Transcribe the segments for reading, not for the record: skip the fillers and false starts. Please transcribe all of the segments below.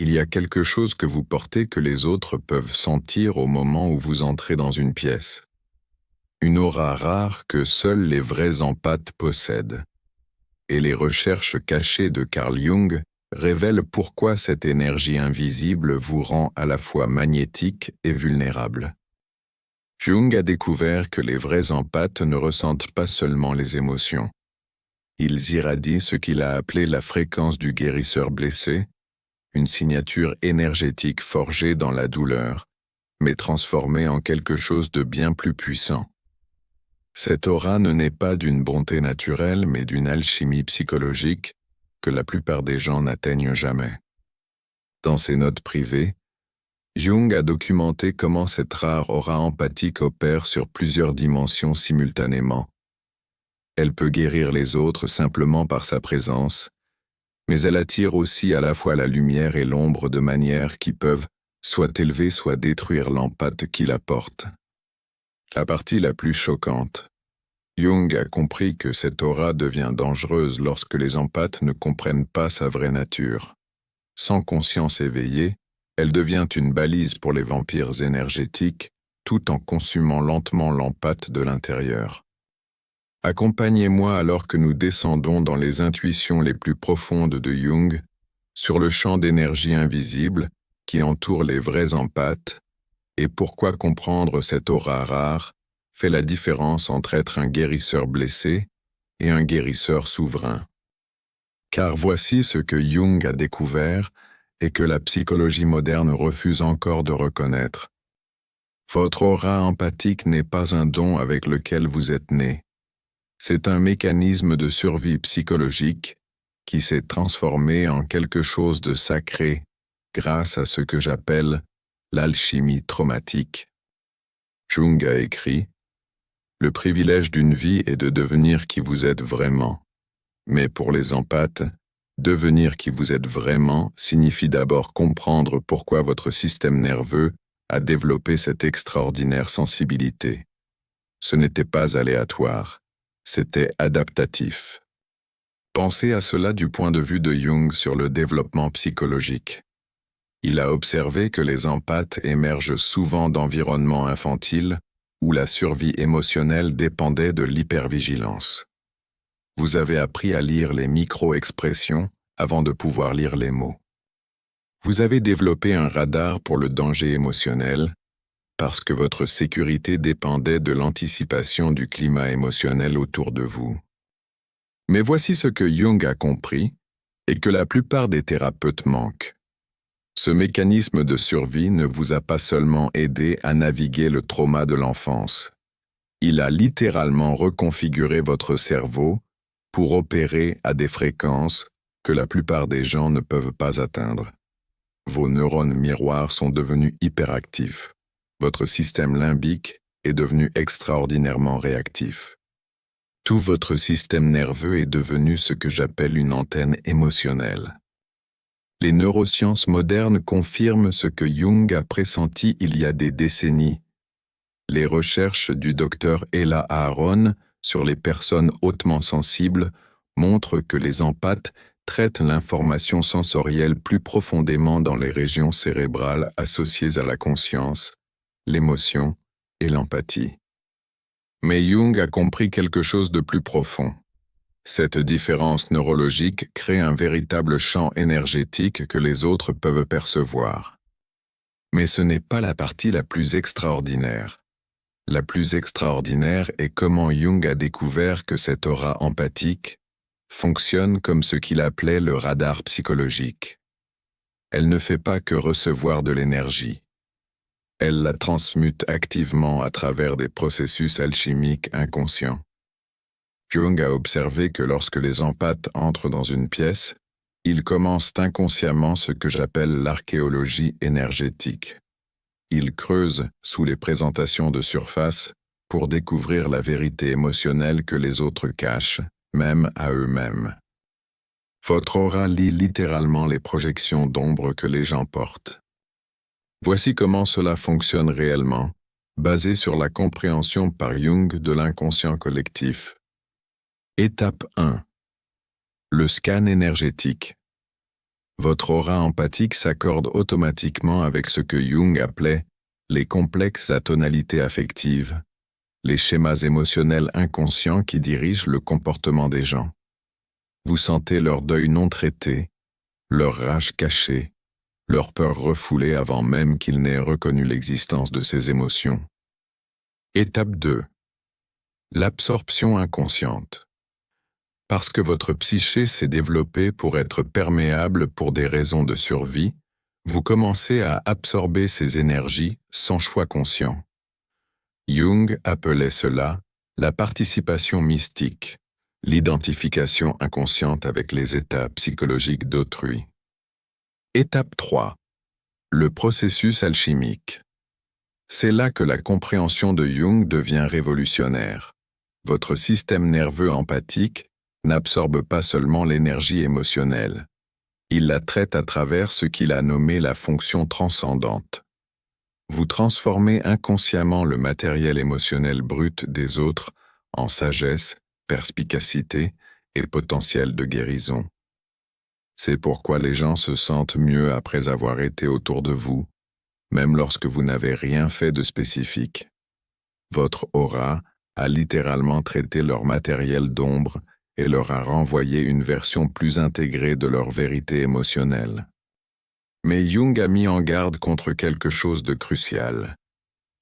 il y a quelque chose que vous portez que les autres peuvent sentir au moment où vous entrez dans une pièce. Une aura rare que seuls les vrais empathes possèdent. Et les recherches cachées de Carl Jung révèlent pourquoi cette énergie invisible vous rend à la fois magnétique et vulnérable. Jung a découvert que les vrais empathes ne ressentent pas seulement les émotions. Ils irradient ce qu'il a appelé la fréquence du guérisseur blessé, une signature énergétique forgée dans la douleur, mais transformée en quelque chose de bien plus puissant. Cette aura ne naît pas d'une bonté naturelle, mais d'une alchimie psychologique que la plupart des gens n'atteignent jamais. Dans ses notes privées, Jung a documenté comment cette rare aura empathique opère sur plusieurs dimensions simultanément. Elle peut guérir les autres simplement par sa présence, mais elle attire aussi à la fois la lumière et l'ombre de manières qui peuvent soit élever soit détruire l'empathe qui la porte. La partie la plus choquante. Jung a compris que cette aura devient dangereuse lorsque les empathes ne comprennent pas sa vraie nature. Sans conscience éveillée, elle devient une balise pour les vampires énergétiques, tout en consumant lentement l'empathe de l'intérieur. Accompagnez-moi alors que nous descendons dans les intuitions les plus profondes de Jung, sur le champ d'énergie invisible qui entoure les vrais empathes, et pourquoi comprendre cette aura rare fait la différence entre être un guérisseur blessé et un guérisseur souverain. Car voici ce que Jung a découvert et que la psychologie moderne refuse encore de reconnaître. Votre aura empathique n'est pas un don avec lequel vous êtes né. C'est un mécanisme de survie psychologique qui s'est transformé en quelque chose de sacré grâce à ce que j'appelle l'alchimie traumatique. Jung a écrit « Le privilège d'une vie est de devenir qui vous êtes vraiment. Mais pour les empathes, devenir qui vous êtes vraiment signifie d'abord comprendre pourquoi votre système nerveux a développé cette extraordinaire sensibilité. Ce n'était pas aléatoire, c'était adaptatif. » Pensez à cela du point de vue de Jung sur le développement psychologique. Il a observé que les empathes émergent souvent d'environnements infantiles où la survie émotionnelle dépendait de l'hypervigilance. Vous avez appris à lire les micro-expressions avant de pouvoir lire les mots. Vous avez développé un radar pour le danger émotionnel parce que votre sécurité dépendait de l'anticipation du climat émotionnel autour de vous. Mais voici ce que Jung a compris et que la plupart des thérapeutes manquent. Ce mécanisme de survie ne vous a pas seulement aidé à naviguer le trauma de l'enfance. Il a littéralement reconfiguré votre cerveau pour opérer à des fréquences que la plupart des gens ne peuvent pas atteindre. Vos neurones miroirs sont devenus hyperactifs. Votre système limbique est devenu extraordinairement réactif. Tout votre système nerveux est devenu ce que j'appelle une antenne émotionnelle. Les neurosciences modernes confirment ce que Jung a pressenti il y a des décennies. Les recherches du Dr Ella Aaron sur les personnes hautement sensibles montrent que les empathes traitent l'information sensorielle plus profondément dans les régions cérébrales associées à la conscience, l'émotion et l'empathie. Mais Jung a compris quelque chose de plus profond. Cette différence neurologique crée un véritable champ énergétique que les autres peuvent percevoir. Mais ce n'est pas la partie la plus extraordinaire. La plus extraordinaire est comment Jung a découvert que cette aura empathique fonctionne comme ce qu'il appelait le radar psychologique. Elle ne fait pas que recevoir de l'énergie. Elle la transmute activement à travers des processus alchimiques inconscients. Jung a observé que lorsque les empathes entrent dans une pièce, ils commencent inconsciemment ce que j'appelle l'archéologie énergétique. Ils creusent sous les présentations de surface pour découvrir la vérité émotionnelle que les autres cachent, même à eux-mêmes. Votre aura lit littéralement les projections d'ombre que les gens portent. Voici comment cela fonctionne réellement, basé sur la compréhension par Jung de l'inconscient collectif. Étape 1. Le scan énergétique. Votre aura empathique s'accorde automatiquement avec ce que Jung appelait les complexes à tonalité affective, les schémas émotionnels inconscients qui dirigent le comportement des gens. Vous sentez leur deuil non traité, leur rage cachée, leur peur refoulée avant même qu'ils n'aient reconnu l'existence de ces émotions. Étape 2. L'absorption inconsciente. Parce que votre psyché s'est développée pour être perméable pour des raisons de survie, vous commencez à absorber ces énergies sans choix conscient. Jung appelait cela la participation mystique, l'identification inconsciente avec les états psychologiques d'autrui. Étape 3. Le processus alchimique. C'est là que la compréhension de Jung devient révolutionnaire. Votre système nerveux empathique n'absorbe pas seulement l'énergie émotionnelle. Il la traite à travers ce qu'il a nommé la fonction transcendante. Vous transformez inconsciemment le matériel émotionnel brut des autres en sagesse, perspicacité et potentiel de guérison. C'est pourquoi les gens se sentent mieux après avoir été autour de vous, même lorsque vous n'avez rien fait de spécifique. Votre aura a littéralement traité leur matériel d'ombre et leur a renvoyé une version plus intégrée de leur vérité émotionnelle. Mais Jung a mis en garde contre quelque chose de crucial.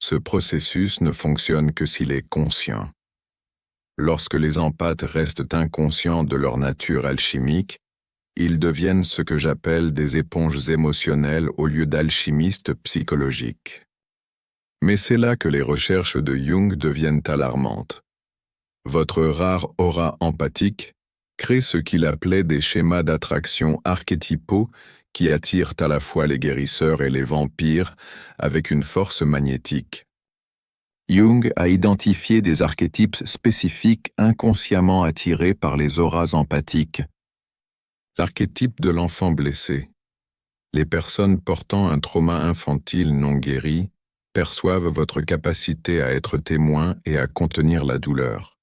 Ce processus ne fonctionne que s'il est conscient. Lorsque les empathes restent inconscients de leur nature alchimique, ils deviennent ce que j'appelle des éponges émotionnelles au lieu d'alchimistes psychologiques. Mais c'est là que les recherches de Jung deviennent alarmantes. Votre rare aura empathique crée ce qu'il appelait des schémas d'attraction archétypaux qui attirent à la fois les guérisseurs et les vampires avec une force magnétique. Jung a identifié des archétypes spécifiques inconsciemment attirés par les auras empathiques. L'archétype de l'enfant blessé. Les personnes portant un trauma infantile non guéri perçoivent votre capacité à être témoin et à contenir la douleur.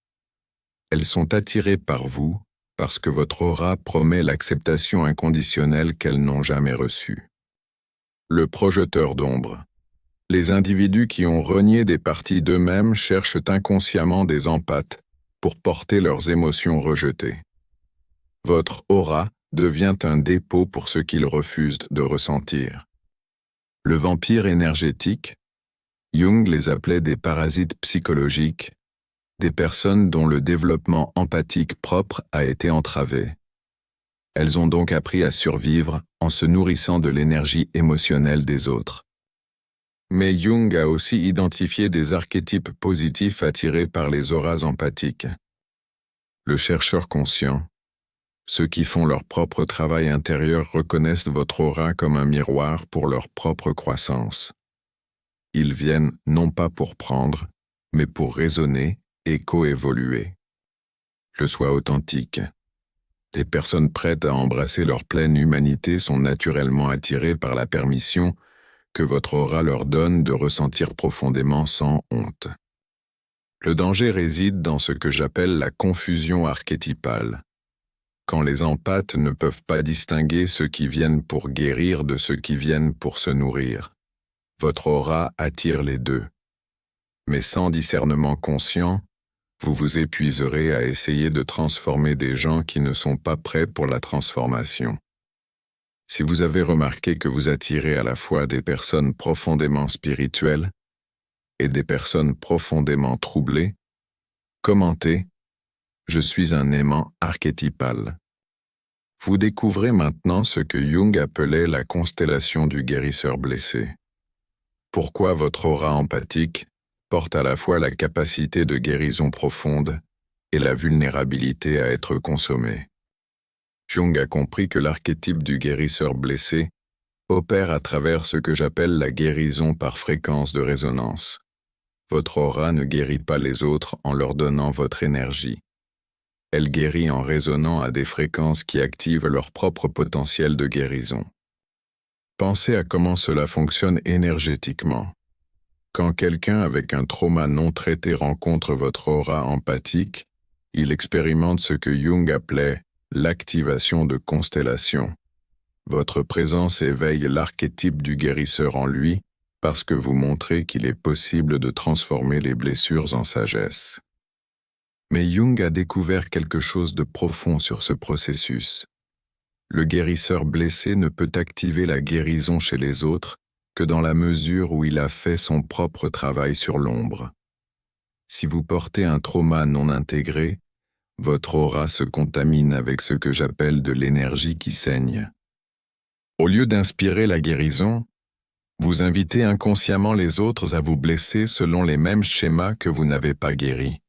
Elles sont attirées par vous parce que votre aura promet l'acceptation inconditionnelle qu'elles n'ont jamais reçue. Le projeteur d'ombre. Les individus qui ont renié des parties d'eux-mêmes cherchent inconsciemment des empathes pour porter leurs émotions rejetées. Votre aura devient un dépôt pour ce qu'ils refusent de ressentir. Le vampire énergétique, Jung les appelait des parasites psychologiques, des personnes dont le développement empathique propre a été entravé. Elles ont donc appris à survivre en se nourrissant de l'énergie émotionnelle des autres. Mais Jung a aussi identifié des archétypes positifs attirés par les auras empathiques. Le chercheur conscient. Ceux qui font leur propre travail intérieur reconnaissent votre aura comme un miroir pour leur propre croissance. Ils viennent non pas pour prendre, mais pour raisonner et coévoluer. Le soi authentique. Les personnes prêtes à embrasser leur pleine humanité sont naturellement attirées par la permission que votre aura leur donne de ressentir profondément sans honte. Le danger réside dans ce que j'appelle la confusion archétypale. Quand les empathes ne peuvent pas distinguer ceux qui viennent pour guérir de ceux qui viennent pour se nourrir. Votre aura attire les deux. Mais sans discernement conscient, vous vous épuiserez à essayer de transformer des gens qui ne sont pas prêts pour la transformation. Si vous avez remarqué que vous attirez à la fois des personnes profondément spirituelles et des personnes profondément troublées, commentez « Je suis un aimant archétypal ». Vous découvrez maintenant ce que Jung appelait la constellation du guérisseur blessé. Pourquoi votre aura empathique porte à la fois la capacité de guérison profonde et la vulnérabilité à être consommée. Jung a compris que l'archétype du guérisseur blessé opère à travers ce que j'appelle la guérison par fréquence de résonance. Votre aura ne guérit pas les autres en leur donnant votre énergie. Elle guérit en résonnant à des fréquences qui activent leur propre potentiel de guérison. Pensez à comment cela fonctionne énergétiquement. Quand quelqu'un avec un trauma non traité rencontre votre aura empathique, il expérimente ce que Jung appelait l'activation de constellation. Votre présence éveille l'archétype du guérisseur en lui, parce que vous montrez qu'il est possible de transformer les blessures en sagesse. Mais Jung a découvert quelque chose de profond sur ce processus. Le guérisseur blessé ne peut activer la guérison chez les autres que dans la mesure où il a fait son propre travail sur l'ombre. Si vous portez un trauma non intégré, votre aura se contamine avec ce que j'appelle de l'énergie qui saigne. Au lieu d'inspirer la guérison, vous invitez inconsciemment les autres à vous blesser selon les mêmes schémas que vous n'avez pas guéris.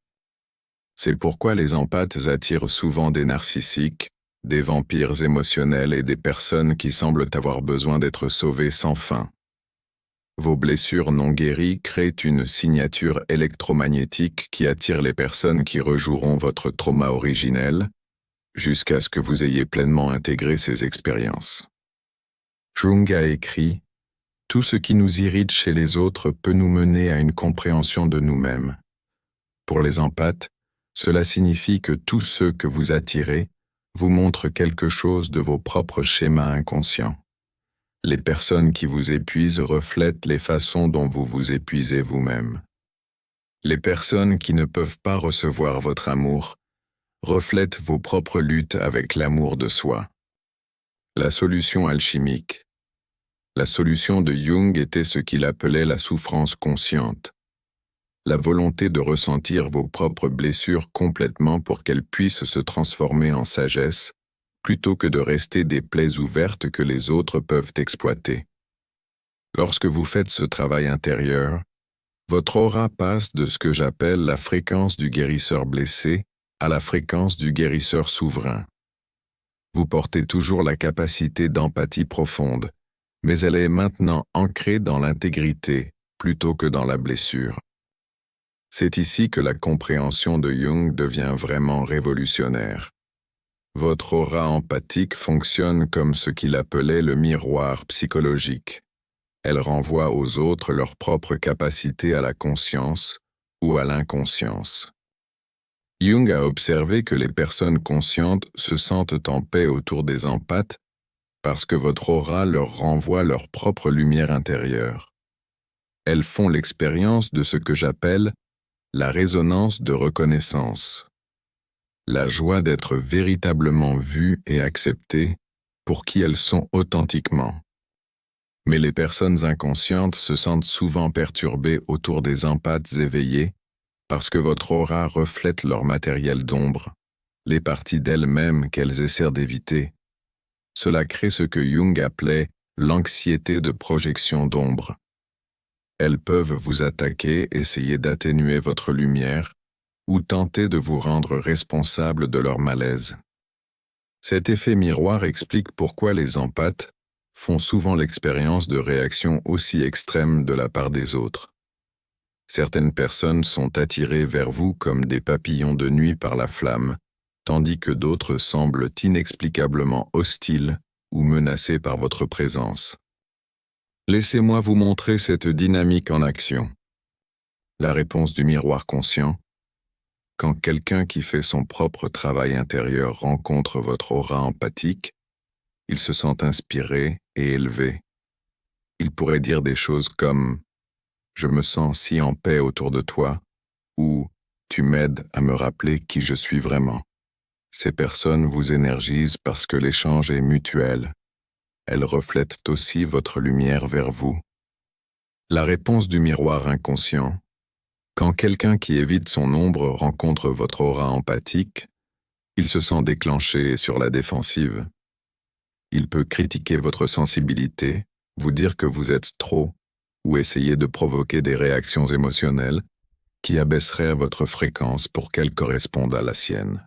C'est pourquoi les empathes attirent souvent des narcissiques, des vampires émotionnels et des personnes qui semblent avoir besoin d'être sauvées sans fin. Vos blessures non guéries créent une signature électromagnétique qui attire les personnes qui rejoueront votre trauma originel, jusqu'à ce que vous ayez pleinement intégré ces expériences. Jung a écrit « Tout ce qui nous irrite chez les autres peut nous mener à une compréhension de nous-mêmes. Pour les empathes, cela signifie que tous ceux que vous attirez vous montrent quelque chose de vos propres schémas inconscients. Les personnes qui vous épuisent reflètent les façons dont vous vous épuisez vous-même. Les personnes qui ne peuvent pas recevoir votre amour reflètent vos propres luttes avec l'amour de soi. La solution alchimique. La solution de Jung était ce qu'il appelait la souffrance consciente. La volonté de ressentir vos propres blessures complètement pour qu'elles puissent se transformer en sagesse, plutôt que de rester des plaies ouvertes que les autres peuvent exploiter. Lorsque vous faites ce travail intérieur, votre aura passe de ce que j'appelle la fréquence du guérisseur blessé à la fréquence du guérisseur souverain. Vous portez toujours la capacité d'empathie profonde, mais elle est maintenant ancrée dans l'intégrité plutôt que dans la blessure. C'est ici que la compréhension de Jung devient vraiment révolutionnaire. Votre aura empathique fonctionne comme ce qu'il appelait le miroir psychologique. Elle renvoie aux autres leur propre capacité à la conscience ou à l'inconscience. Jung a observé que les personnes conscientes se sentent en paix autour des empathes parce que votre aura leur renvoie leur propre lumière intérieure. Elles font l'expérience de ce que j'appelle la résonance de reconnaissance. La joie d'être véritablement vues et acceptées pour qui elles sont authentiquement. Mais les personnes inconscientes se sentent souvent perturbées autour des empathes éveillés parce que votre aura reflète leur matériel d'ombre, les parties d'elles-mêmes qu'elles essaient d'éviter. Cela crée ce que Jung appelait l'anxiété de projection d'ombre. Elles peuvent vous attaquer, essayer d'atténuer votre lumière, ou tenter de vous rendre responsable de leur malaise. Cet effet miroir explique pourquoi les empathes font souvent l'expérience de réactions aussi extrêmes de la part des autres. Certaines personnes sont attirées vers vous comme des papillons de nuit par la flamme, tandis que d'autres semblent inexplicablement hostiles ou menacées par votre présence. Laissez-moi vous montrer cette dynamique en action. La réponse du miroir conscient. Quand quelqu'un qui fait son propre travail intérieur rencontre votre aura empathique, il se sent inspiré et élevé. Il pourrait dire des choses comme « Je me sens si en paix autour de toi » ou « Tu m'aides à me rappeler qui je suis vraiment ». Ces personnes vous énergisent parce que l'échange est mutuel. Elles reflètent aussi votre lumière vers vous. La réponse du miroir inconscient. Quand quelqu'un qui évite son ombre rencontre votre aura empathique, il se sent déclenché et sur la défensive. Il peut critiquer votre sensibilité, vous dire que vous êtes trop, ou essayer de provoquer des réactions émotionnelles qui abaisseraient votre fréquence pour qu'elle corresponde à la sienne.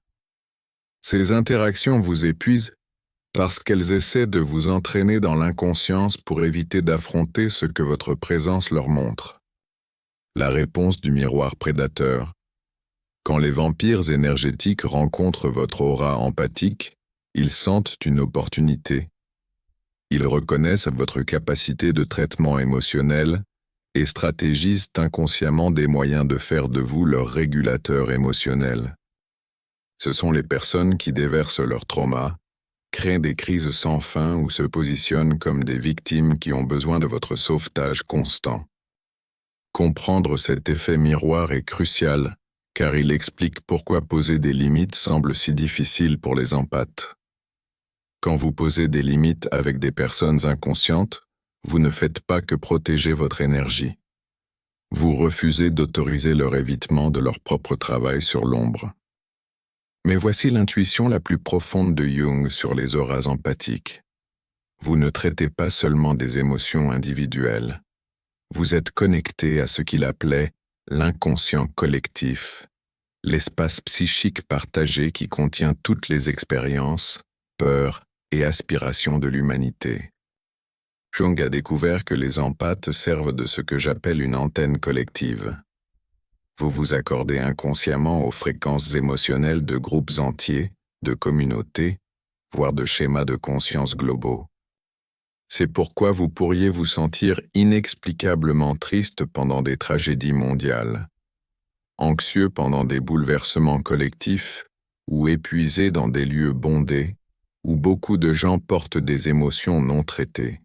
Ces interactions vous épuisent parce qu'elles essaient de vous entraîner dans l'inconscience pour éviter d'affronter ce que votre présence leur montre. La réponse du miroir prédateur. Quand les vampires énergétiques rencontrent votre aura empathique, ils sentent une opportunité. Ils reconnaissent votre capacité de traitement émotionnel et stratégisent inconsciemment des moyens de faire de vous leur régulateur émotionnel. Ce sont les personnes qui déversent leur trauma, créent des crises sans fin ou se positionnent comme des victimes qui ont besoin de votre sauvetage constant. Comprendre cet effet miroir est crucial, car il explique pourquoi poser des limites semble si difficile pour les empathes. Quand vous posez des limites avec des personnes inconscientes, vous ne faites pas que protéger votre énergie. Vous refusez d'autoriser leur évitement de leur propre travail sur l'ombre. Mais voici l'intuition la plus profonde de Jung sur les auras empathiques. Vous ne traitez pas seulement des émotions individuelles. Vous êtes connecté à ce qu'il appelait l'inconscient collectif, l'espace psychique partagé qui contient toutes les expériences, peurs et aspirations de l'humanité. Jung a découvert que les empathes servent de ce que j'appelle une antenne collective. Vous vous accordez inconsciemment aux fréquences émotionnelles de groupes entiers, de communautés, voire de schémas de conscience globaux. C'est pourquoi vous pourriez vous sentir inexplicablement triste pendant des tragédies mondiales, anxieux pendant des bouleversements collectifs, ou épuisé dans des lieux bondés, où beaucoup de gens portent des émotions non traitées.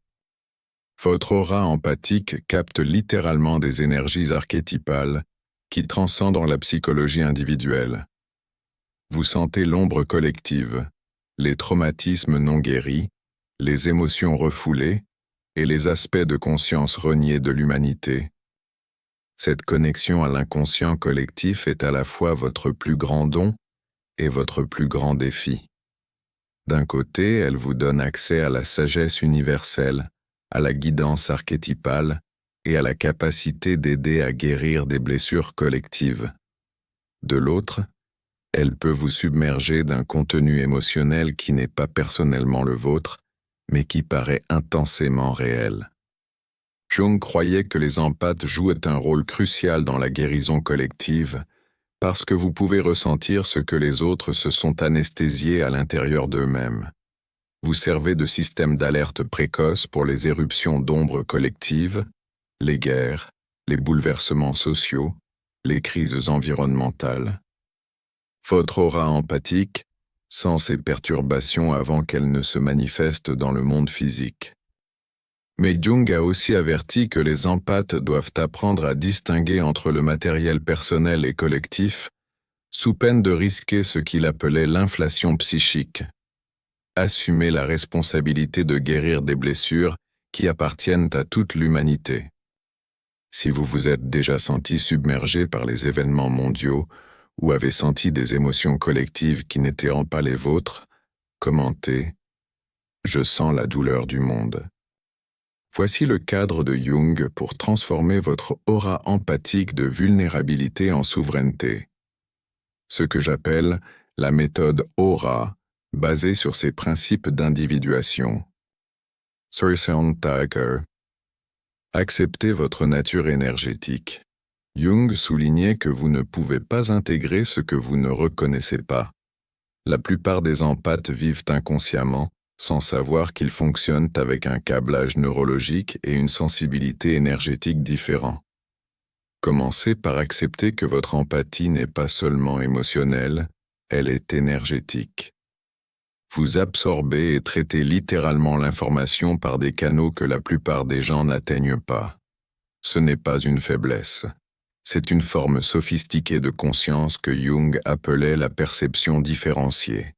Votre aura empathique capte littéralement des énergies archétypales qui transcendent la psychologie individuelle. Vous sentez l'ombre collective, les traumatismes non guéris, les émotions refoulées et les aspects de conscience reniés de l'humanité. Cette connexion à l'inconscient collectif est à la fois votre plus grand don et votre plus grand défi. D'un côté, elle vous donne accès à la sagesse universelle, à la guidance archétypale et à la capacité d'aider à guérir des blessures collectives. De l'autre, elle peut vous submerger d'un contenu émotionnel qui n'est pas personnellement le vôtre, mais qui paraît intensément réel. Jung croyait que les empathes jouaient un rôle crucial dans la guérison collective, parce que vous pouvez ressentir ce que les autres se sont anesthésiés à l'intérieur d'eux-mêmes. Vous servez de système d'alerte précoce pour les éruptions d'ombre collectives, les guerres, les bouleversements sociaux, les crises environnementales. Votre aura empathique sent ces perturbations avant qu'elles ne se manifestent dans le monde physique. Mais Jung a aussi averti que les empathes doivent apprendre à distinguer entre le matériel personnel et collectif, sous peine de risquer ce qu'il appelait l'inflation psychique. Assumer la responsabilité de guérir des blessures qui appartiennent à toute l'humanité. Si vous vous êtes déjà senti submergé par les événements mondiaux ou avez senti des émotions collectives qui n'étaient pas les vôtres, commentez « Je sens la douleur du monde ». Voici le cadre de Jung pour transformer votre aura empathique de vulnérabilité en souveraineté. Ce que j'appelle la méthode aura, basée sur ses principes d'individuation. Acceptez votre nature énergétique. Jung soulignait que vous ne pouvez pas intégrer ce que vous ne reconnaissez pas. La plupart des empathes vivent inconsciemment, sans savoir qu'ils fonctionnent avec un câblage neurologique et une sensibilité énergétique différents. Commencez par accepter que votre empathie n'est pas seulement émotionnelle, elle est énergétique. Vous absorbez et traitez littéralement l'information par des canaux que la plupart des gens n'atteignent pas. Ce n'est pas une faiblesse. C'est une forme sophistiquée de conscience que Jung appelait la perception différenciée.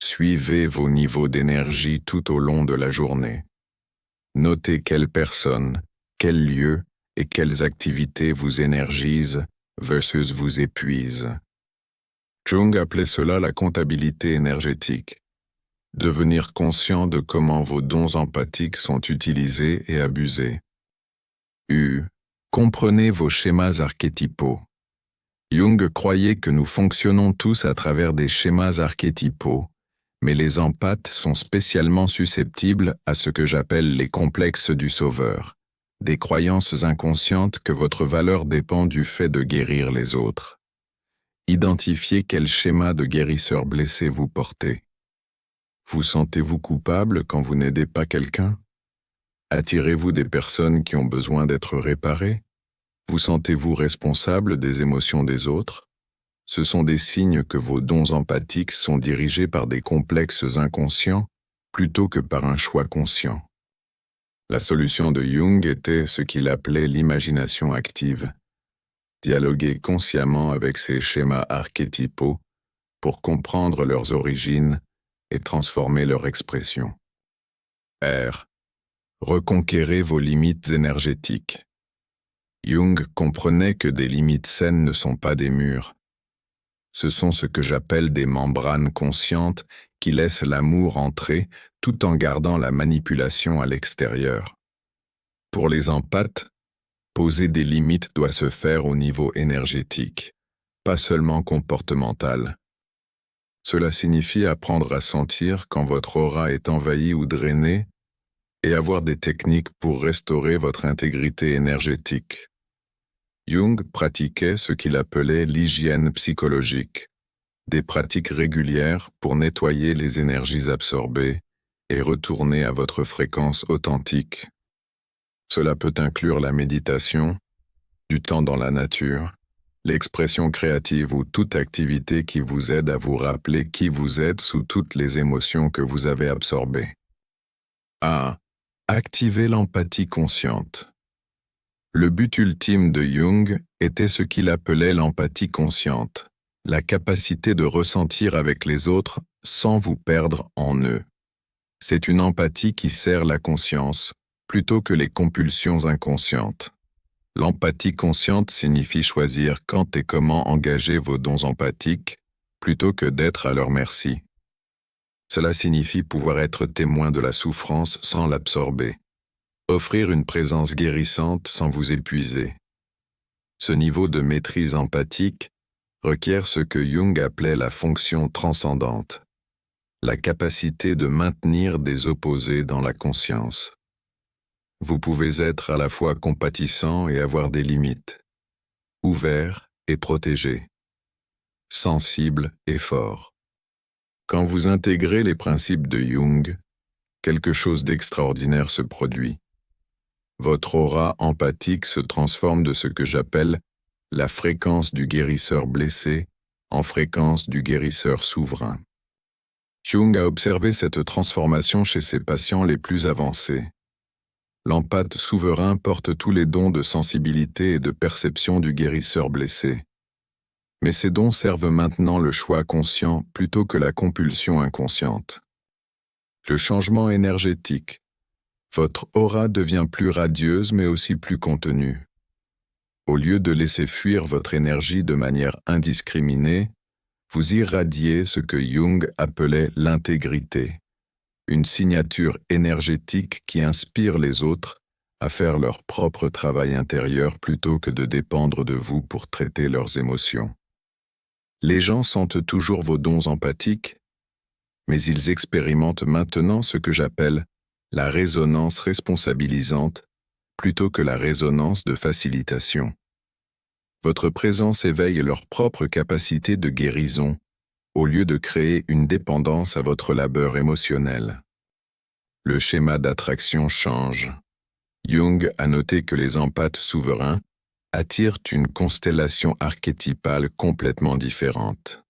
Suivez vos niveaux d'énergie tout au long de la journée. Notez quelles personnes, quels lieux et quelles activités vous énergisent versus vous épuisent. Jung appelait cela la comptabilité énergétique. Devenir conscient de comment vos dons empathiques sont utilisés et abusés. Comprenez vos schémas archétypaux. Jung croyait que nous fonctionnons tous à travers des schémas archétypaux, mais les empathes sont spécialement susceptibles à ce que j'appelle les complexes du sauveur, des croyances inconscientes que votre valeur dépend du fait de guérir les autres. Identifiez quel schéma de guérisseur blessé vous portez. Vous sentez-vous coupable quand vous n'aidez pas quelqu'un? Attirez-vous des personnes qui ont besoin d'être réparées? Vous sentez-vous responsable des émotions des autres? Ce sont des signes que vos dons empathiques sont dirigés par des complexes inconscients plutôt que par un choix conscient. La solution de Jung était ce qu'il appelait l'imagination active, dialoguer consciemment avec ces schémas archétypaux pour comprendre leurs origines et transformer leur expression. R. Reconquérez vos limites énergétiques. Jung comprenait que des limites saines ne sont pas des murs. Ce sont ce que j'appelle des membranes conscientes qui laissent l'amour entrer tout en gardant la manipulation à l'extérieur. Pour les empathes, poser des limites doit se faire au niveau énergétique, pas seulement comportemental. Cela signifie apprendre à sentir quand votre aura est envahie ou drainée et avoir des techniques pour restaurer votre intégrité énergétique. Jung pratiquait ce qu'il appelait l'hygiène psychologique, des pratiques régulières pour nettoyer les énergies absorbées et retourner à votre fréquence authentique. Cela peut inclure la méditation, du temps dans la nature, l'expression créative ou toute activité qui vous aide à vous rappeler qui vous êtes sous toutes les émotions que vous avez absorbées. A. Activer l'empathie consciente. Le but ultime de Jung était ce qu'il appelait l'empathie consciente, la capacité de ressentir avec les autres sans vous perdre en eux. C'est une empathie qui sert la conscience plutôt que les compulsions inconscientes. L'empathie consciente signifie choisir quand et comment engager vos dons empathiques plutôt que d'être à leur merci. Cela signifie pouvoir être témoin de la souffrance sans l'absorber. Offrir une présence guérissante sans vous épuiser. Ce niveau de maîtrise empathique requiert ce que Jung appelait la fonction transcendante, la capacité de maintenir des opposés dans la conscience. Vous pouvez être à la fois compatissant et avoir des limites, ouvert et protégé, sensible et fort. Quand vous intégrez les principes de Jung, quelque chose d'extraordinaire se produit. Votre aura empathique se transforme de ce que j'appelle la fréquence du guérisseur blessé en fréquence du guérisseur souverain. Jung a observé cette transformation chez ses patients les plus avancés. L'empathe souverain porte tous les dons de sensibilité et de perception du guérisseur blessé. Mais ces dons servent maintenant le choix conscient plutôt que la compulsion inconsciente. Le changement énergétique. Votre aura devient plus radieuse mais aussi plus contenue. Au lieu de laisser fuir votre énergie de manière indiscriminée, vous irradiez ce que Jung appelait l'intégrité, une signature énergétique qui inspire les autres à faire leur propre travail intérieur plutôt que de dépendre de vous pour traiter leurs émotions. Les gens sentent toujours vos dons empathiques, mais ils expérimentent maintenant ce que j'appelle la résonance responsabilisante plutôt que la résonance de facilitation. Votre présence éveille leur propre capacité de guérison au lieu de créer une dépendance à votre labeur émotionnel. Le schéma d'attraction change. Jung a noté que les empathes souverains attirent une constellation archétypale complètement différente.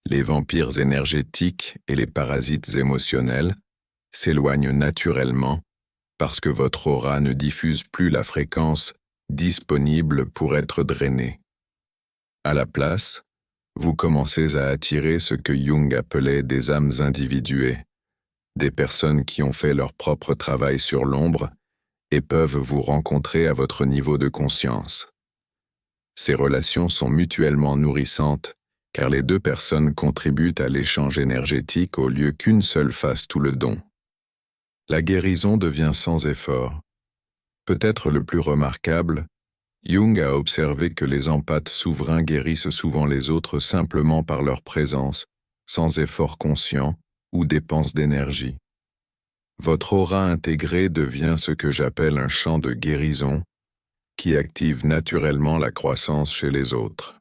Les vampires énergétiques et les parasites émotionnels s'éloignent naturellement parce que votre aura ne diffuse plus la fréquence disponible pour être drainée. À la place, vous commencez à attirer ce que Jung appelait des âmes individuées, des personnes qui ont fait leur propre travail sur l'ombre et peuvent vous rencontrer à votre niveau de conscience. Ces relations sont mutuellement nourrissantes car les deux personnes contribuent à l'échange énergétique au lieu qu'une seule fasse tout le don. La guérison devient sans effort. Peut-être le plus remarquable, Jung a observé que les empathes souverains guérissent souvent les autres simplement par leur présence, sans effort conscient ou dépense d'énergie. Votre aura intégrée devient ce que j'appelle un champ de guérison qui active naturellement la croissance chez les autres.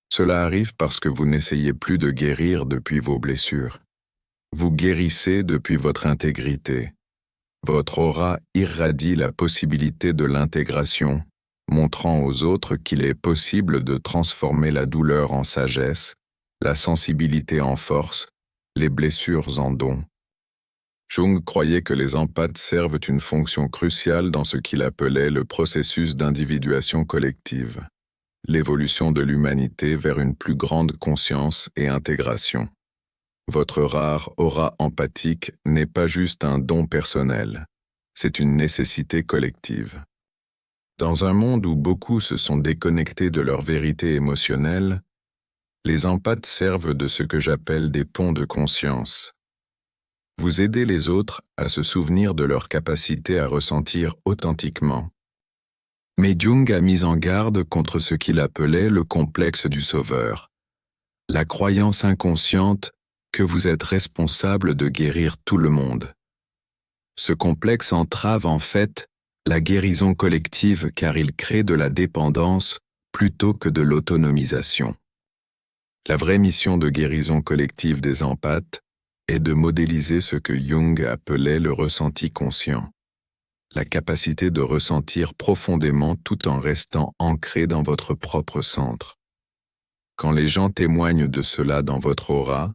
Cela arrive parce que vous n'essayez plus de guérir depuis vos blessures. Vous guérissez depuis votre intégrité. Votre aura irradie la possibilité de l'intégration, montrant aux autres qu'il est possible de transformer la douleur en sagesse, la sensibilité en force, les blessures en dons. Jung croyait que les empathes servent une fonction cruciale dans ce qu'il appelait le processus d'individuation collective, l'évolution de l'humanité vers une plus grande conscience et intégration. Votre rare aura empathique n'est pas juste un don personnel, c'est une nécessité collective. Dans un monde où beaucoup se sont déconnectés de leur vérité émotionnelle, les empathes servent de ce que j'appelle des ponts de conscience. Vous aidez les autres à se souvenir de leur capacité à ressentir authentiquement. Mais Jung a mis en garde contre ce qu'il appelait le complexe du sauveur, la croyance inconsciente que vous êtes responsable de guérir tout le monde. Ce complexe entrave en fait la guérison collective car il crée de la dépendance plutôt que de l'autonomisation. La vraie mission de guérison collective des empathes est de modéliser ce que Jung appelait le ressenti conscient, la capacité de ressentir profondément tout en restant ancré dans votre propre centre. Quand les gens témoignent de cela dans votre aura,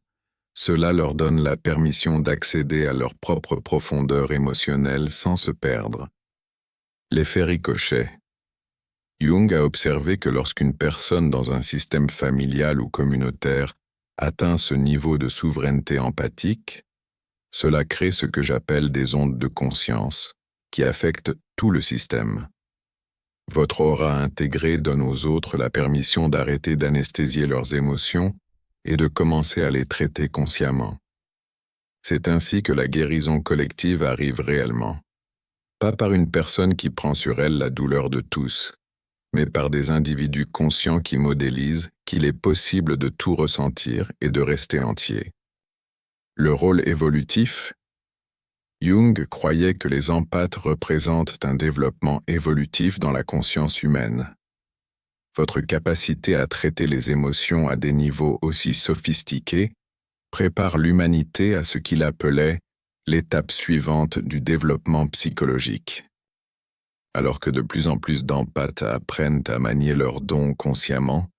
cela leur donne la permission d'accéder à leur propre profondeur émotionnelle sans se perdre. L'effet ricochet. Jung a observé que lorsqu'une personne dans un système familial ou communautaire atteint ce niveau de souveraineté empathique, cela crée ce que j'appelle des ondes de conscience, qui affectent tout le système. Votre aura intégrée donne aux autres la permission d'arrêter d'anesthésier leurs émotions et de commencer à les traiter consciemment. C'est ainsi que la guérison collective arrive réellement. Pas par une personne qui prend sur elle la douleur de tous, mais par des individus conscients qui modélisent qu'il est possible de tout ressentir et de rester entier. Le rôle évolutif. Jung croyait que les empathes représentent un développement évolutif dans la conscience humaine. Votre capacité à traiter les émotions à des niveaux aussi sophistiqués prépare l'humanité à ce qu'il appelait l'étape suivante du développement psychologique. Alors que de plus en plus d'empathes apprennent à manier leurs dons consciemment,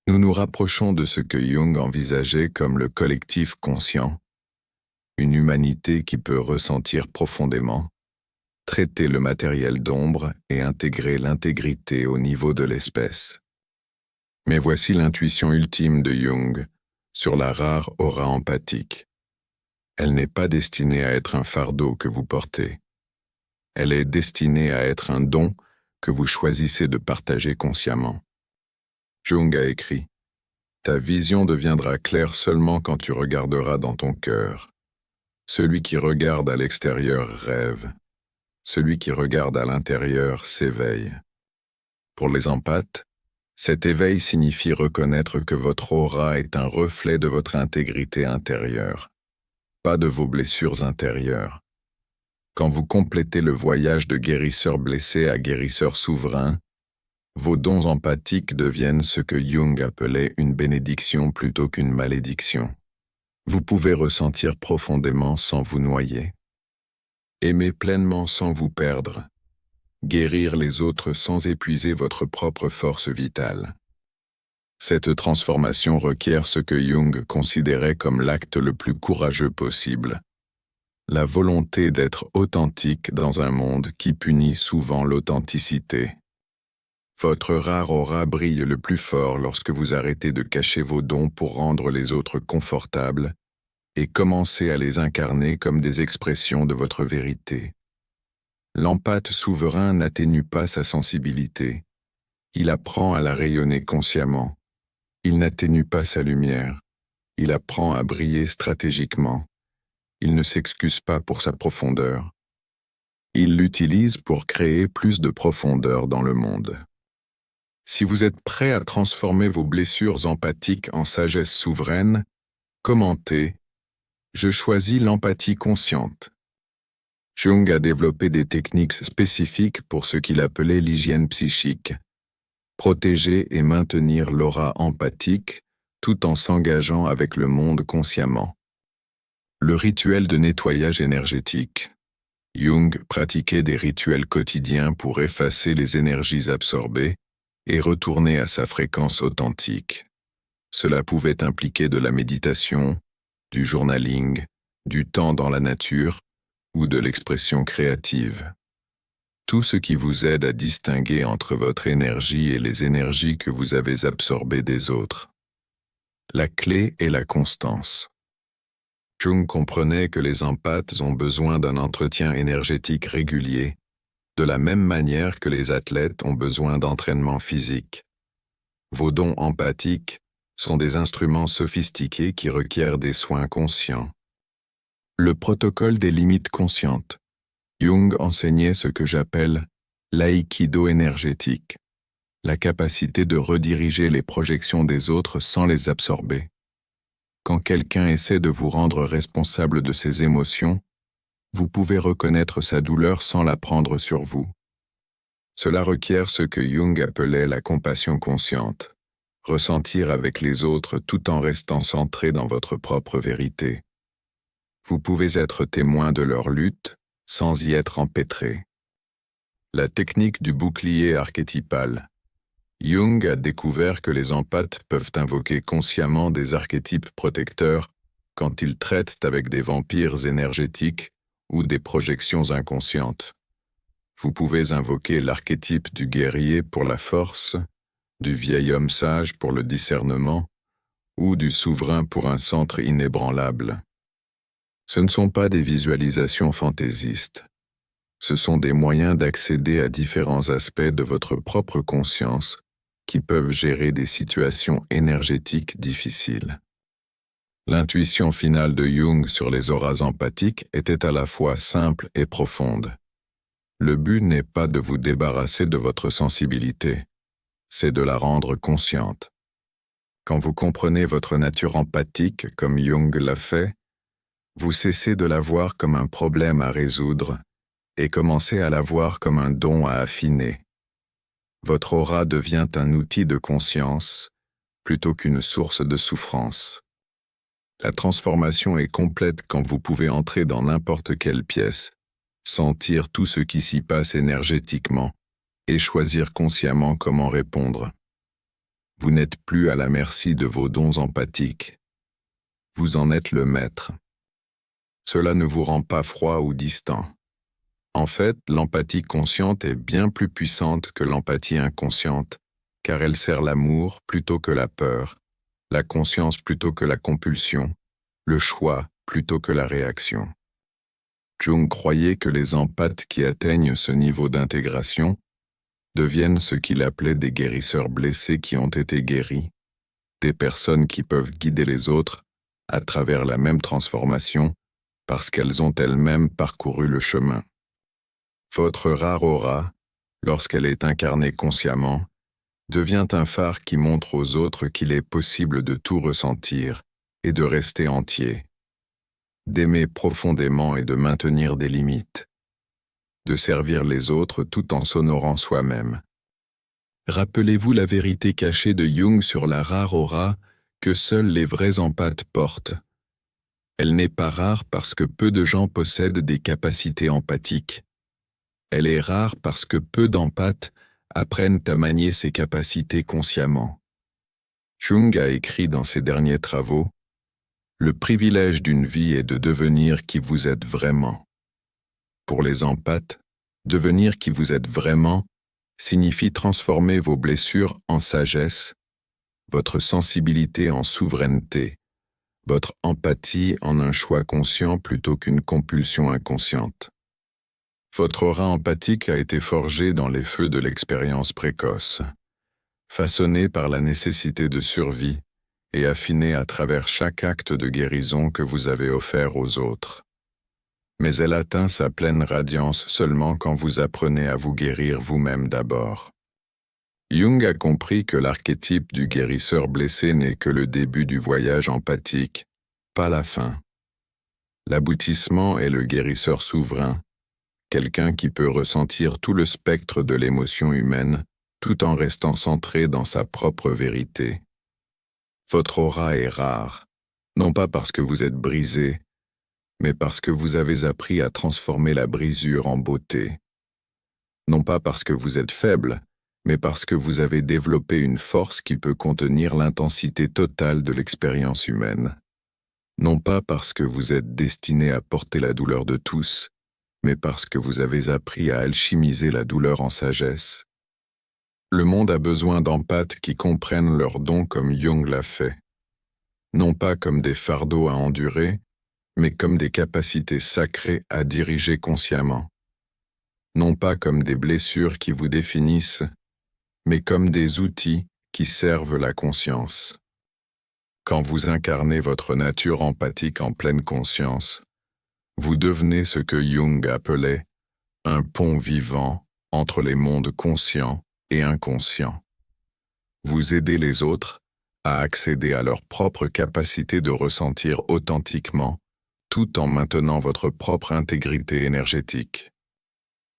nous nous rapprochons de ce que Jung envisageait comme le collectif conscient, une humanité qui peut ressentir profondément, traiter le matériel d'ombre et intégrer l'intégrité au niveau de l'espèce. Mais voici l'intuition ultime de Jung sur la rare aura empathique. Elle n'est pas destinée à être un fardeau que vous portez. Elle est destinée à être un don que vous choisissez de partager consciemment. Jung a écrit « Ta vision deviendra claire seulement quand tu regarderas dans ton cœur. Celui qui regarde à l'extérieur rêve. Celui qui regarde à l'intérieur s'éveille. » Pour les empathes, cet éveil signifie reconnaître que votre aura est un reflet de votre intégrité intérieure, pas de vos blessures intérieures. Quand vous complétez le voyage de guérisseur blessé à guérisseur souverain, vos dons empathiques deviennent ce que Jung appelait une bénédiction plutôt qu'une malédiction. Vous pouvez ressentir profondément sans vous noyer, aimer pleinement sans vous perdre, guérir les autres sans épuiser votre propre force vitale. Cette transformation requiert ce que Jung considérait comme l'acte le plus courageux possible, la volonté d'être authentique dans un monde qui punit souvent l'authenticité. Votre rare aura brille le plus fort lorsque vous arrêtez de cacher vos dons pour rendre les autres confortables et commencez à les incarner comme des expressions de votre vérité. L'empathe souverain n'atténue pas sa sensibilité. Il apprend à la rayonner consciemment. Il n'atténue pas sa lumière. Il apprend à briller stratégiquement. Il ne s'excuse pas pour sa profondeur. Il l'utilise pour créer plus de profondeur dans le monde. Si vous êtes prêt à transformer vos blessures empathiques en sagesse souveraine, commentez « Je choisis l'empathie consciente ». Jung a développé des techniques spécifiques pour ce qu'il appelait l'hygiène psychique, protéger et maintenir l'aura empathique tout en s'engageant avec le monde consciemment. Le rituel de nettoyage énergétique. Jung pratiquait des rituels quotidiens pour effacer les énergies absorbées et retourner à sa fréquence authentique. Cela pouvait impliquer de la méditation, du journaling, du temps dans la nature ou de l'expression créative. Tout ce qui vous aide à distinguer entre votre énergie et les énergies que vous avez absorbées des autres. La clé est la constance. Jung comprenait que les empathes ont besoin d'un entretien énergétique régulier, de la même manière que les athlètes ont besoin d'entraînement physique. Vos dons empathiques sont des instruments sophistiqués qui requièrent des soins conscients. Le protocole des limites conscientes. Jung enseignait ce que j'appelle l'aïkido énergétique, la capacité de rediriger les projections des autres sans les absorber. Quand quelqu'un essaie de vous rendre responsable de ses émotions, vous pouvez reconnaître sa douleur sans la prendre sur vous. Cela requiert ce que Jung appelait la compassion consciente, ressentir avec les autres tout en restant centré dans votre propre vérité. Vous pouvez être témoin de leur lutte sans y être empêtré. La technique du bouclier archétypal. Jung a découvert que les empathes peuvent invoquer consciemment des archétypes protecteurs quand ils traitent avec des vampires énergétiques ou des projections inconscientes. Vous pouvez invoquer l'archétype du guerrier pour la force, du vieil homme sage pour le discernement, ou du souverain pour un centre inébranlable. Ce ne sont pas des visualisations fantaisistes. Ce sont des moyens d'accéder à différents aspects de votre propre conscience qui peuvent gérer des situations énergétiques difficiles. L'intuition finale de Jung sur les auras empathiques était à la fois simple et profonde. Le but n'est pas de vous débarrasser de votre sensibilité, c'est de la rendre consciente. Quand vous comprenez votre nature empathique comme Jung l'a fait, vous cessez de la voir comme un problème à résoudre et commencez à la voir comme un don à affiner. Votre aura devient un outil de conscience plutôt qu'une source de souffrance. La transformation est complète quand vous pouvez entrer dans n'importe quelle pièce, sentir tout ce qui s'y passe énergétiquement et choisir consciemment comment répondre. Vous n'êtes plus à la merci de vos dons empathiques. Vous en êtes le maître. Cela ne vous rend pas froid ou distant. En fait, l'empathie consciente est bien plus puissante que l'empathie inconsciente, car elle sert l'amour plutôt que la peur, la conscience plutôt que la compulsion, le choix plutôt que la réaction. Jung croyait que les empathes qui atteignent ce niveau d'intégration deviennent ce qu'il appelait des guérisseurs blessés qui ont été guéris, des personnes qui peuvent guider les autres à travers la même transformation parce qu'elles ont elles-mêmes parcouru le chemin. Votre rare aura, lorsqu'elle est incarnée consciemment, devient un phare qui montre aux autres qu'il est possible de tout ressentir et de rester entier, d'aimer profondément et de maintenir des limites, de servir les autres tout en s'honorant soi-même. Rappelez-vous la vérité cachée de Jung sur la rare aura que seuls les vrais empathes portent. Elle n'est pas rare parce que peu de gens possèdent des capacités empathiques. Elle est rare parce que peu d'empathes apprennent à manier ces capacités consciemment. Jung a écrit dans ses derniers travaux « Le privilège d'une vie est de devenir qui vous êtes vraiment ». Pour les empathes, devenir qui vous êtes vraiment signifie transformer vos blessures en sagesse, votre sensibilité en souveraineté, votre empathie en un choix conscient plutôt qu'une compulsion inconsciente. Votre aura empathique a été forgée dans les feux de l'expérience précoce, façonnée par la nécessité de survie et affinée à travers chaque acte de guérison que vous avez offert aux autres. Mais elle atteint sa pleine radiance seulement quand vous apprenez à vous guérir vous-même d'abord. Jung a compris que l'archétype du guérisseur blessé n'est que le début du voyage empathique, pas la fin. L'aboutissement est le guérisseur souverain, quelqu'un qui peut ressentir tout le spectre de l'émotion humaine tout en restant centré dans sa propre vérité. Votre aura est rare, non pas parce que vous êtes brisé, mais parce que vous avez appris à transformer la brisure en beauté. Non pas parce que vous êtes faible, mais parce que vous avez développé une force qui peut contenir l'intensité totale de l'expérience humaine. non pas parce que vous êtes destiné à porter la douleur de tous, mais parce que vous avez appris à alchimiser la douleur en sagesse. Le monde a besoin d'empathes qui comprennent leurs dons comme Jung l'a fait. Non pas comme des fardeaux à endurer, mais comme des capacités sacrées à diriger consciemment. Non pas comme des blessures qui vous définissent, mais comme des outils qui servent la conscience. Quand vous incarnez votre nature empathique en pleine conscience, vous devenez ce que Jung appelait un pont vivant entre les mondes conscients et inconscients. Vous aidez les autres à accéder à leur propre capacité de ressentir authentiquement, tout en maintenant votre propre intégrité énergétique.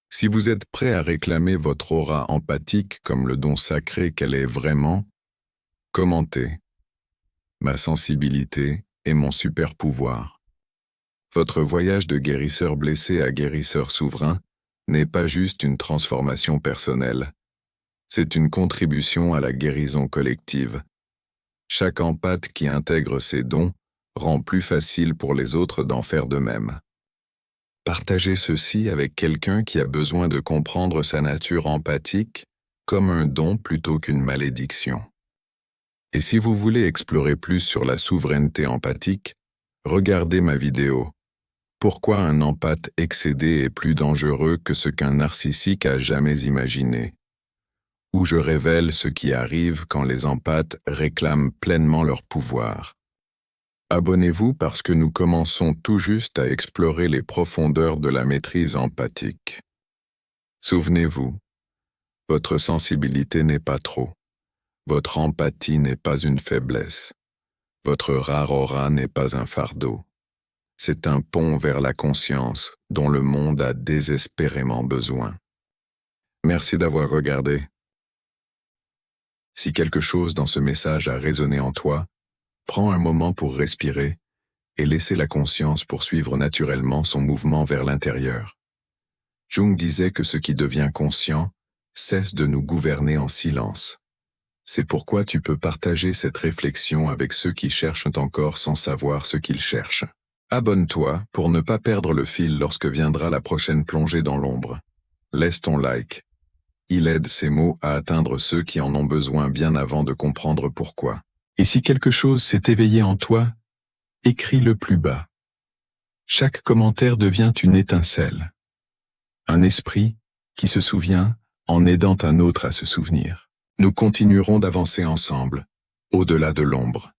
Si vous êtes prêt à réclamer votre aura empathique comme le don sacré qu'elle est vraiment, commentez. Ma sensibilité est mon super pouvoir. Votre voyage de guérisseur blessé à guérisseur souverain n'est pas juste une transformation personnelle. C'est une contribution à la guérison collective. Chaque empathe qui intègre ses dons rend plus facile pour les autres d'en faire de même. Partagez ceci avec quelqu'un qui a besoin de comprendre sa nature empathique comme un don plutôt qu'une malédiction. Et si vous voulez explorer plus sur la souveraineté empathique, regardez ma vidéo « Pourquoi un empathe excédé est plus dangereux que ce qu'un narcissique a jamais imaginé ?» où je révèle ce qui arrive quand les empathes réclament pleinement leur pouvoir. Abonnez-vous parce que nous commençons tout juste à explorer les profondeurs de la maîtrise empathique. Souvenez-vous, votre sensibilité n'est pas trop. Votre empathie n'est pas une faiblesse. Votre rare aura n'est pas un fardeau. C'est un pont vers la conscience dont le monde a désespérément besoin. Merci d'avoir regardé. Si quelque chose dans ce message a résonné en toi, prends un moment pour respirer et laisser la conscience poursuivre naturellement son mouvement vers l'intérieur. Jung disait que ce qui devient conscient cesse de nous gouverner en silence. C'est pourquoi tu peux partager cette réflexion avec ceux qui cherchent encore sans savoir ce qu'ils cherchent. Abonne-toi pour ne pas perdre le fil lorsque viendra la prochaine plongée dans l'ombre. Laisse ton like. Il aide ces mots à atteindre ceux qui en ont besoin bien avant de comprendre pourquoi. Et si quelque chose s'est éveillé en toi, écris-le plus bas. Chaque commentaire devient une étincelle. Un esprit qui se souvient en aidant un autre à se souvenir. Nous continuerons d'avancer ensemble, au-delà de l'ombre.